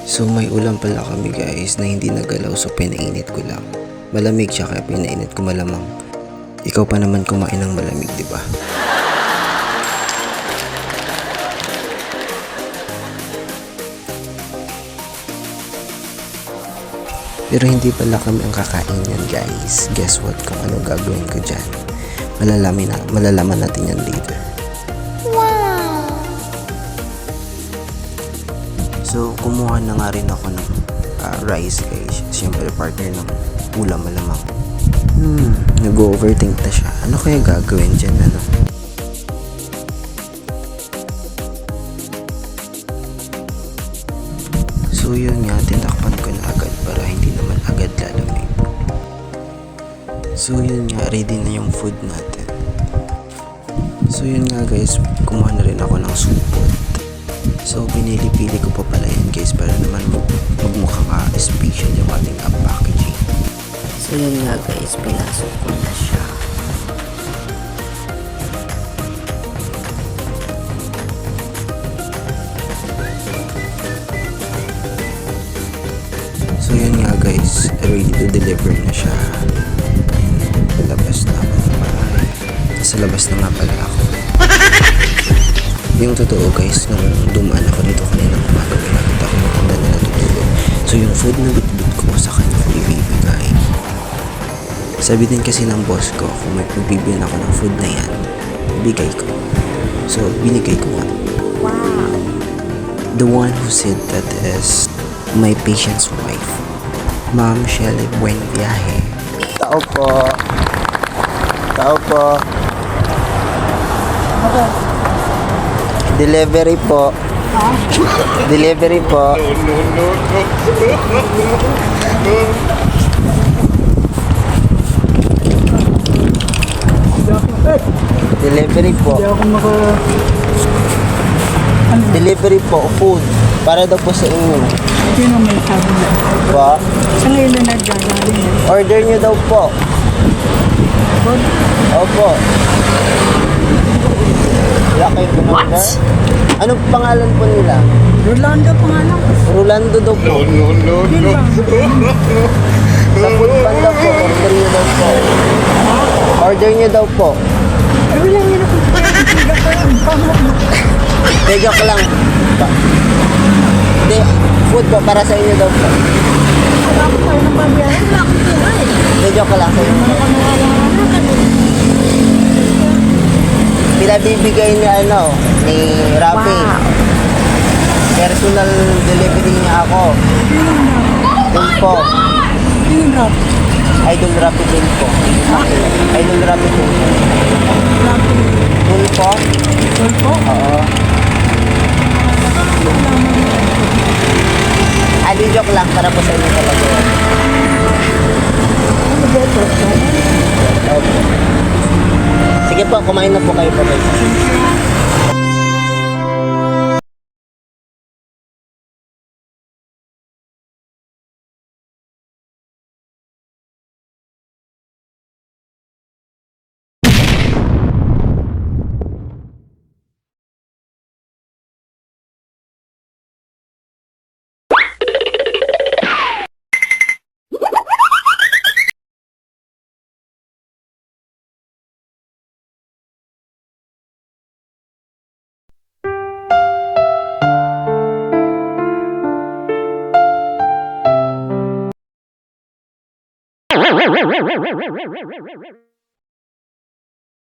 So may ulam pala kami guys na hindi nagalaw, so pinainit ko lang. Malamig siya kaya pinainit ko malamang. Ikaw pa naman kumain ng malamig, di ba? Pero hindi pala kami ang kakain yan guys. Guess what kung ano gagawin ko dyan? Malalaman natin yan later. So, kumuha na nga rin ako ng rice guys. Siyempre partner ng ulam malamang. Nag-overthink na siya. Ano kaya gagawin dyan, ano? So yun nga, tinakpan ko na agad para hindi naman agad lalamig. So yun nga, ready na yung food natin. So yun nga guys, kumuha na rin ako ng supot. So pinili-pili ko pa pala yan guys para naman magmukhang special yung ating packaging. So yun nga guys, pinasok ko na siya. So yun nga guys, ready to deliver na siya. Labas na ako ng bahay. Sa labas na nga pala ako. Yung totoo guys, nung dumaan ako dito kanina umaga, may nakita ko matanda na natutulog. So yung food na bitbit ko sa kanya ko ibibigay. Sabi din kasi ng boss ko, kung may pagbibigyan ako ng food na yan, bigay ko. So binigay ko nga. Wow! The one who said that is my patient's wife, Ma'am Shelly Buen Viaje. Tao po. Tao po. Delivery po. Delivery po. Delivery po. Delivery po, food. Para daw po sa inyo. Sino may sabi na? Po. Sa ngayon na nagdadali na. Order nyo daw po. Opo. Wala kayo order? Anong pangalan po nila? Rolando pangalan ko. Rolando daw po. Sa food panda po, order nyo daw po. Order nyo daw po. Pero lang yun ako. Tiga ko yung pamuk mo. Medyo ka lang. Hindi, food po para sa inyo daw po. Wala ko tayo ng babiyahe. Wala ko tira eh. Medyo ka lang sa inyo. Ano ka nawawala ka? Pinabibigay ni ni Rafi. Wow. Personal delivery niya ako. Dun po. Yung rap. Idol Rafi din po. Idol Rafi din po. Dun po? Dun po? Oo. Di joke lang para po sa inyo talaga. Okay. Sige po, kumain na po kayo po guys.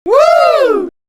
Woo!